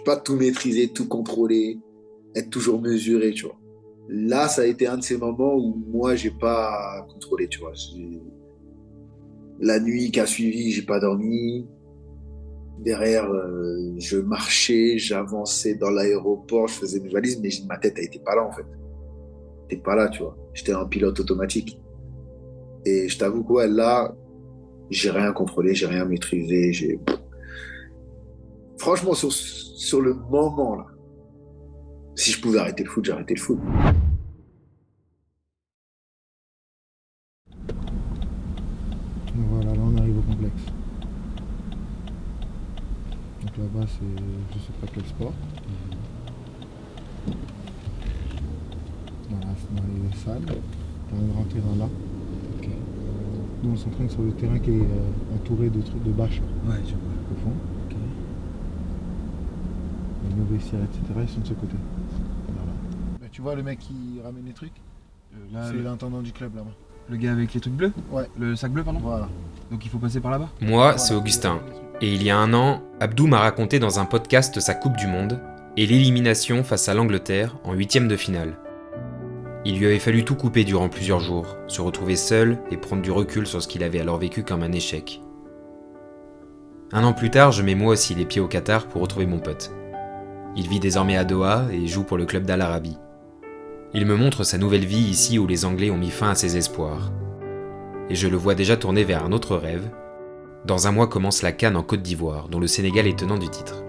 pas tout maîtriser, tout contrôler, être toujours mesuré, tu vois. Là, ça a été un de ces moments où moi, j'ai pas contrôlé, tu vois. La nuit qui a suivi, j'ai pas dormi. Derrière, je marchais, j'avançais dans l'aéroport, je faisais mes valises, mais ma tête, elle était pas là, en fait. Elle était pas là, tu vois. J'étais en pilote automatique. Et je t'avoue que ouais, là, j'ai rien contrôlé, j'ai rien maîtrisé. Franchement, sur le moment, là, si je pouvais arrêter le foot, j'arrêtais le foot. Donc voilà, là on arrive au complexe. Donc là-bas c'est je sais pas quel sport. Voilà, c'est dans les salles. T'as un grand terrain là. Ok. Nous on s'entraîne sur le terrain qui est entouré de trucs de bâches Ouais, je vois. au fond. Ok. Les nos vestiaires, etc. ils sont de ce côté. Voilà. Bah, tu vois le mec qui ramène les trucs, Là, c'est l'intendant du club là-bas. le gars avec les trucs bleus. Ouais. Le sac bleu, pardon. Voilà. Donc il faut passer par là-bas. Moi, c'est Augustin. Et il y a un an, Abdou m'a raconté dans un podcast sa Coupe du Monde et l'élimination face à l'Angleterre en 8e de finale. Il lui avait fallu tout couper durant plusieurs jours, se retrouver seul et prendre du recul sur ce qu'il avait alors vécu comme un échec. Un an plus tard, je mets moi aussi les pieds au Qatar pour retrouver mon pote. Il vit désormais à Doha et joue pour le club d'Al Arabi. Il me montre sa nouvelle vie ici où les Anglais ont mis fin à ses espoirs. Et je le vois déjà tourner vers un autre rêve. Dans un mois commence la CAN en Côte d'Ivoire, dont le Sénégal est tenant du titre.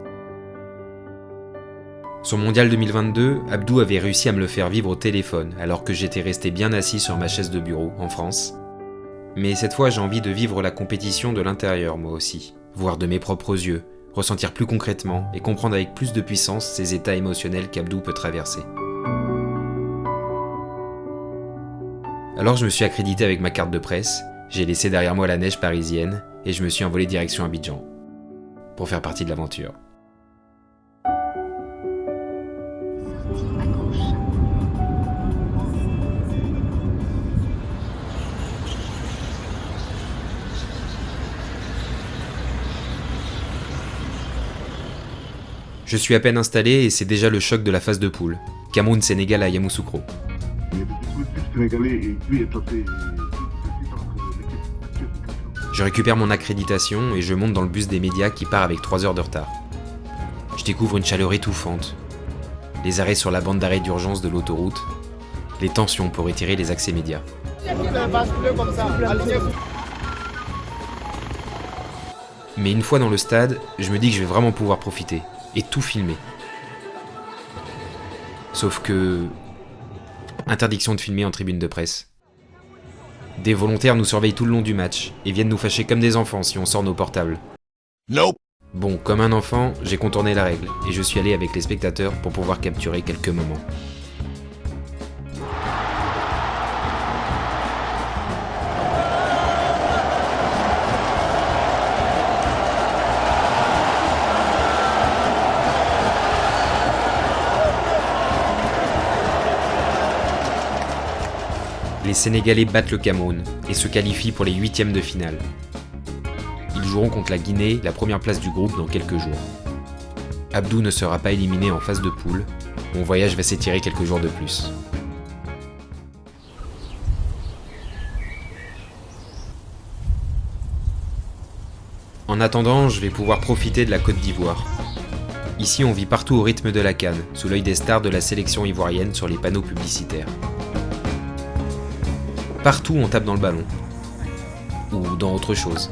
Son mondial 2022, Abdou avait réussi à me le faire vivre au téléphone, alors que j'étais resté bien assis sur ma chaise de bureau, en France. Mais cette fois, j'ai envie de vivre la compétition de l'intérieur, moi aussi. Voir de mes propres yeux, ressentir plus concrètement et comprendre avec plus de puissance ces états émotionnels qu'Abdou peut traverser. Alors je me suis accrédité avec ma carte de presse, j'ai laissé derrière moi la neige parisienne et je me suis envolé direction Abidjan, pour faire partie de l'aventure. Je suis à peine installé et c'est déjà le choc de la phase de poule. Cameroun-Sénégal à Yamoussoukro. Il y a des dispositifs sénégalais et lui est censé. Je récupère mon accréditation et je monte dans le bus des médias qui part avec 3 heures de retard. Je découvre une chaleur étouffante, les arrêts sur la bande d'arrêt d'urgence de l'autoroute, les tensions pour étirer les accès médias. Mais une fois dans le stade, je me dis que je vais vraiment pouvoir profiter et tout filmer. Sauf que... interdiction de filmer en tribune de presse. Des volontaires nous surveillent tout le long du match et viennent nous fâcher comme des enfants si on sort nos portables. Nope. Bon, comme un enfant, j'ai contourné la règle et je suis allé avec les spectateurs pour pouvoir capturer quelques moments. Les Sénégalais battent le Cameroun et se qualifient pour les 8e de finale. Ils joueront contre la Guinée, la première place du groupe, dans quelques jours. Abdou ne sera pas éliminé en phase de poule. Mon voyage va s'étirer quelques jours de plus. En attendant, je vais pouvoir profiter de la Côte d'Ivoire. Ici, on vit partout au rythme de la CAN, sous l'œil des stars de la sélection ivoirienne sur les panneaux publicitaires. Partout, on tape dans le ballon. Ou dans autre chose.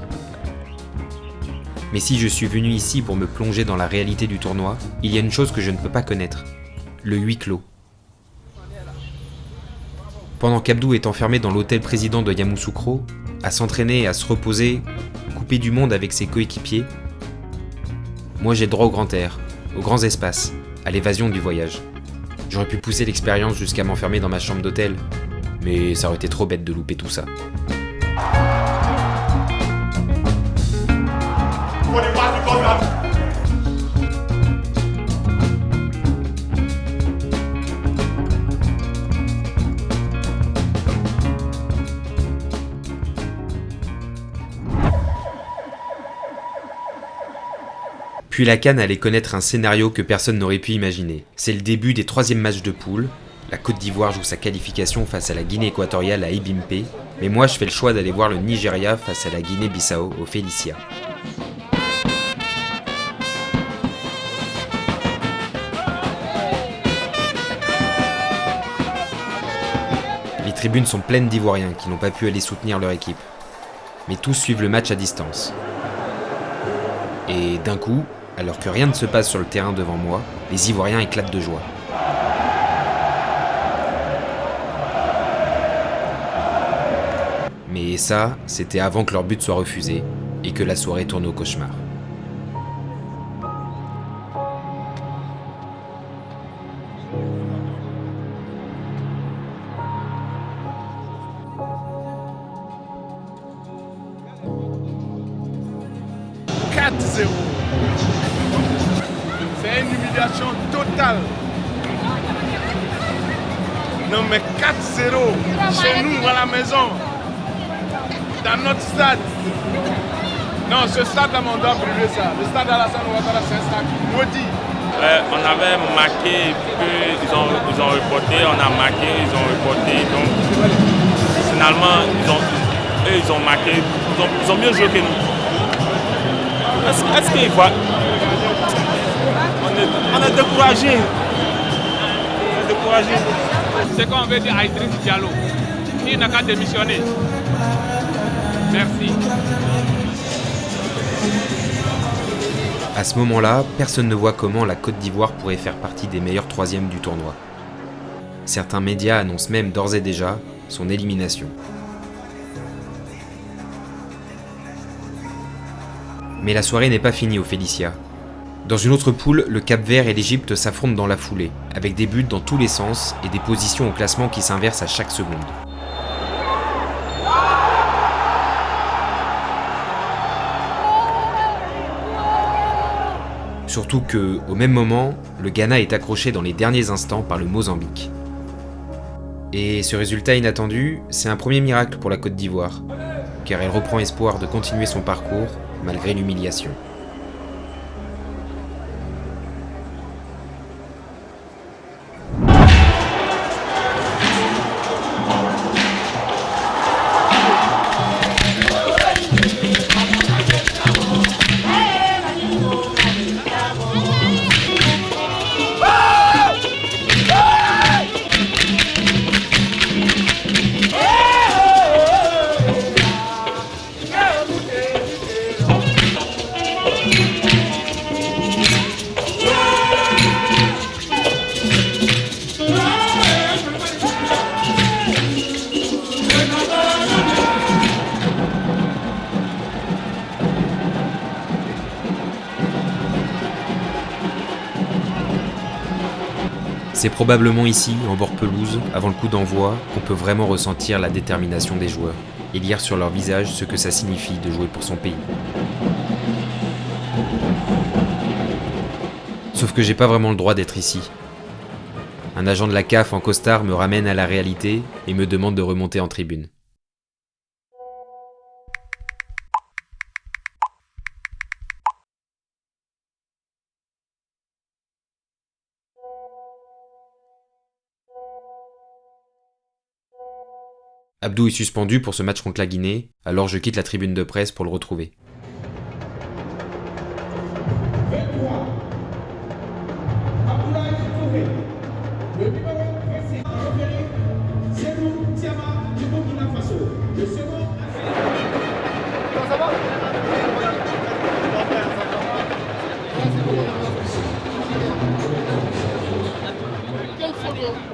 Mais si je suis venu ici pour me plonger dans la réalité du tournoi, il y a une chose que je ne peux pas connaître. Le huis clos. Pendant qu'Abdou est enfermé dans l'hôtel président de Yamoussoukro, à s'entraîner et à se reposer, coupé du monde avec ses coéquipiers, moi j'ai droit au grand air, aux grands espaces, à l'évasion du voyage. J'aurais pu pousser l'expérience jusqu'à m'enfermer dans ma chambre d'hôtel, mais ça aurait été trop bête de louper tout ça. Puis la CAN allait connaître un scénario que personne n'aurait pu imaginer. C'est le début des 3e matchs de poule. La Côte d'Ivoire joue sa qualification face à la Guinée équatoriale à Ibimpe, mais moi je fais le choix d'aller voir le Nigeria face à la Guinée-Bissau au Felicia. Les tribunes sont pleines d'Ivoiriens qui n'ont pas pu aller soutenir leur équipe. Mais tous suivent le match à distance. Et d'un coup, alors que rien ne se passe sur le terrain devant moi, les Ivoiriens éclatent de joie. Mais ça, c'était avant que leur but soit refusé et que la soirée tourne au cauchemar. C'est une humiliation totale. Non mais 4-0 chez nous à la maison, dans notre stade. Non, ce stade-là, on doit brûler ça. Le stade Alassane Ouattara, c'est un stade maudit. On avait marqué, puis ils ont reporté, on a marqué, ils ont reporté. Donc finalement, ils ont marqué, ils ont mieux joué que nous. Est-ce qu'il voit? On est découragé. C'est qu'on veut dire à Idriss Diallo. Il n'a qu'à démissionner. Merci. À ce moment-là, personne ne voit comment la Côte d'Ivoire pourrait faire partie des meilleurs 3e du tournoi. Certains médias annoncent même d'ores et déjà son élimination. Mais la soirée n'est pas finie au Felicia. Dans une autre poule, le Cap-Vert et l'Égypte s'affrontent dans la foulée, avec des buts dans tous les sens et des positions au classement qui s'inversent à chaque seconde. Surtout que, au même moment, le Ghana est accroché dans les derniers instants par le Mozambique. Et ce résultat inattendu, c'est un premier miracle pour la Côte d'Ivoire, car elle reprend espoir de continuer son parcours malgré l'humiliation. C'est probablement ici, en bord pelouse, avant le coup d'envoi, qu'on peut vraiment ressentir la détermination des joueurs et lire sur leur visage ce que ça signifie de jouer pour son pays. Sauf que j'ai pas vraiment le droit d'être ici. Un agent de la CAF en costard me ramène à la réalité et me demande de remonter en tribune. Abdou est suspendu pour ce match contre la Guinée, alors je quitte la tribune de presse pour le retrouver.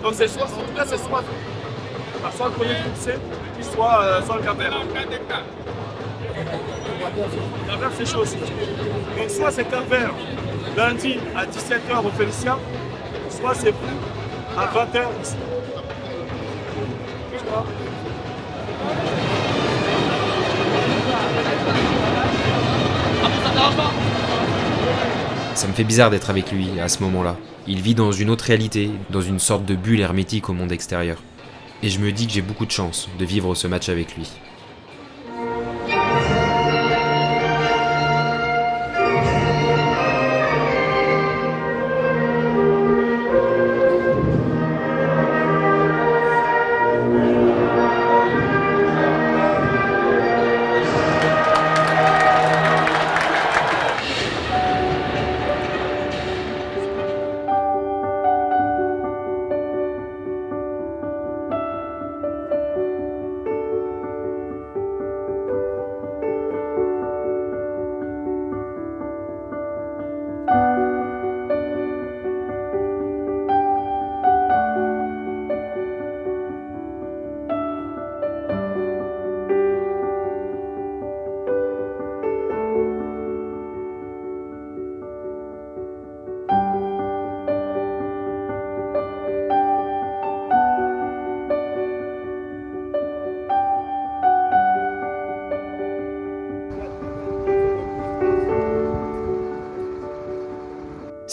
Donc c'est soit, en tout cas c'est soit le premier groupe C, puis soit le Cap-Vert. Cap-Vert c'est chaud aussi. Donc soit c'est Cap-Vert lundi à 17h au Félicien, soit c'est vous à 20h ici. Tu vois? Ça me fait bizarre d'être avec lui à ce moment-là. Il vit dans une autre réalité, dans une sorte de bulle hermétique au monde extérieur. Et je me dis que j'ai beaucoup de chance de vivre ce match avec lui.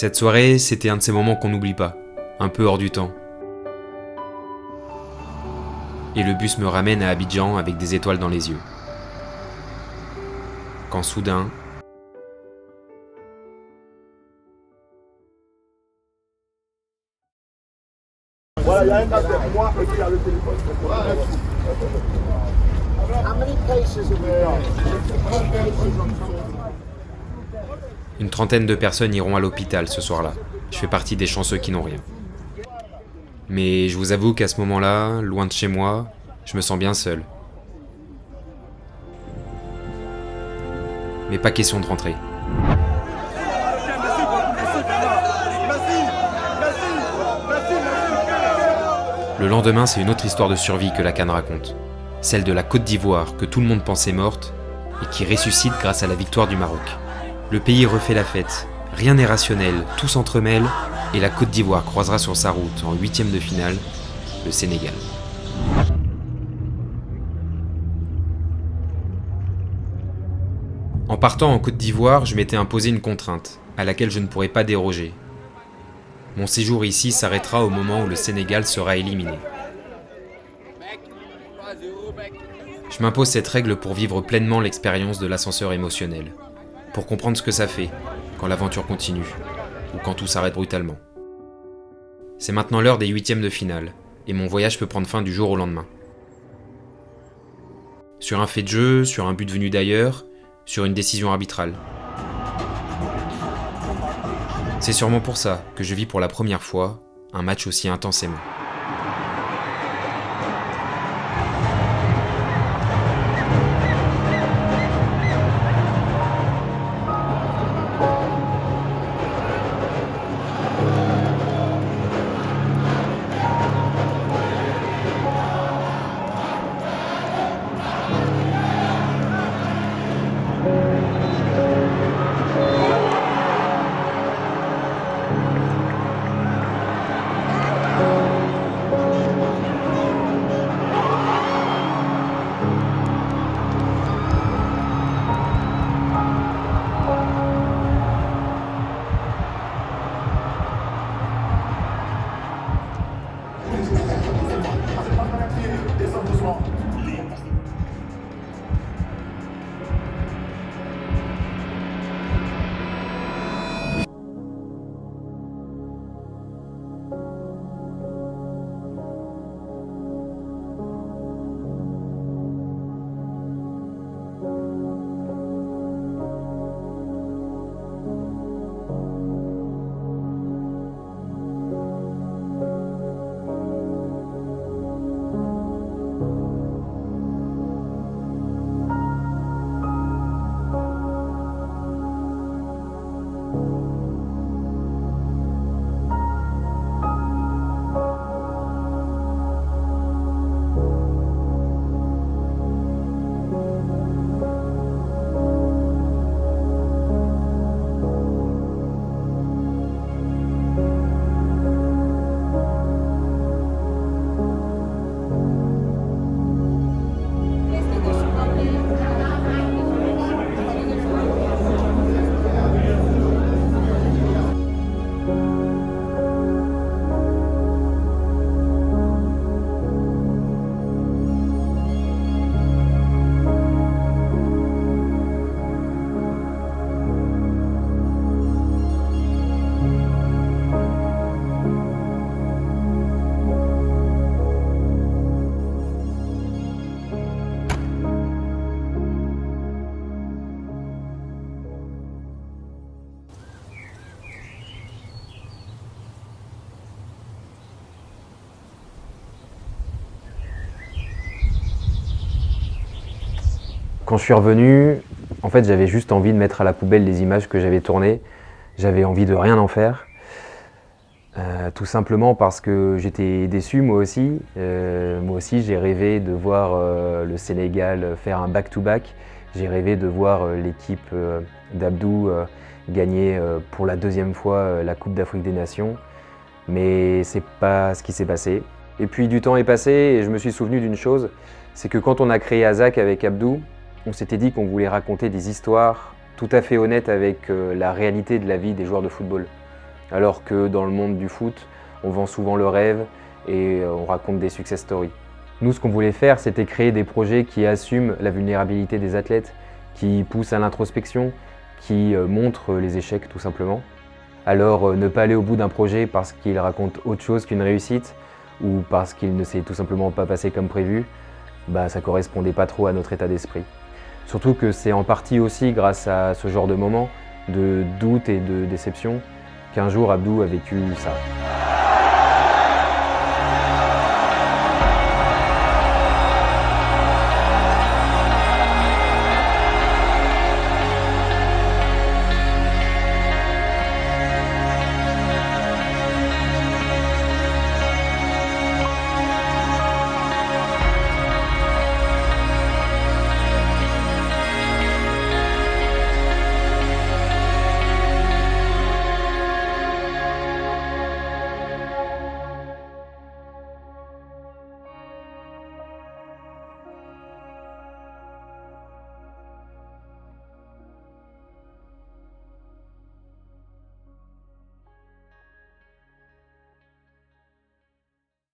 Cette soirée, c'était un de ces moments qu'on n'oublie pas, un peu hors du temps. Et le bus me ramène à Abidjan avec des étoiles dans les yeux. Quand soudain... Voilà, il y a un gars derrière moi et puis il y a le téléphone. Une trentaine de personnes iront à l'hôpital ce soir-là. Je fais partie des chanceux qui n'ont rien. Mais je vous avoue qu'à ce moment-là, loin de chez moi, je me sens bien seul. Mais pas question de rentrer. Le lendemain, c'est une autre histoire de survie que la CAN raconte. Celle de la Côte d'Ivoire que tout le monde pensait morte et qui ressuscite grâce à la victoire du Maroc. Le pays refait la fête, rien n'est rationnel, tout s'entremêle et la Côte d'Ivoire croisera sur sa route en 8e de finale le Sénégal. En partant en Côte d'Ivoire, je m'étais imposé une contrainte à laquelle je ne pourrais pas déroger. Mon séjour ici s'arrêtera au moment où le Sénégal sera éliminé. Je m'impose cette règle pour vivre pleinement l'expérience de l'ascenseur émotionnel, pour comprendre ce que ça fait quand l'aventure continue, ou quand tout s'arrête brutalement. C'est maintenant l'heure des 8e de finale, et mon voyage peut prendre fin du jour au lendemain. Sur un fait de jeu, sur un but venu d'ailleurs, sur une décision arbitrale. C'est sûrement pour ça que je vis pour la première fois un match aussi intensément. Quand je suis revenu, en fait, j'avais juste envie de mettre à la poubelle les images que j'avais tournées. J'avais envie de rien en faire. Tout simplement parce que j'étais déçu moi aussi. Moi aussi, j'ai rêvé de voir le Sénégal faire un back-to-back. J'ai rêvé de voir l'équipe d'Abdou gagner pour la deuxième fois la Coupe d'Afrique des Nations. Mais c'est pas ce qui s'est passé. Et puis du temps est passé et je me suis souvenu d'une chose, c'est que quand on a créé AZAC avec Abdou, on s'était dit qu'on voulait raconter des histoires tout à fait honnêtes avec la réalité de la vie des joueurs de football. Alors que dans le monde du foot, on vend souvent le rêve et on raconte des success stories. Nous, ce qu'on voulait faire, c'était créer des projets qui assument la vulnérabilité des athlètes, qui poussent à l'introspection, qui montrent les échecs tout simplement. Alors ne pas aller au bout d'un projet parce qu'il raconte autre chose qu'une réussite ou parce qu'il ne s'est tout simplement pas passé comme prévu, ça correspondait pas trop à notre état d'esprit. Surtout que c'est en partie aussi grâce à ce genre de moments de doute et de déception qu'un jour Abdou a vécu ça.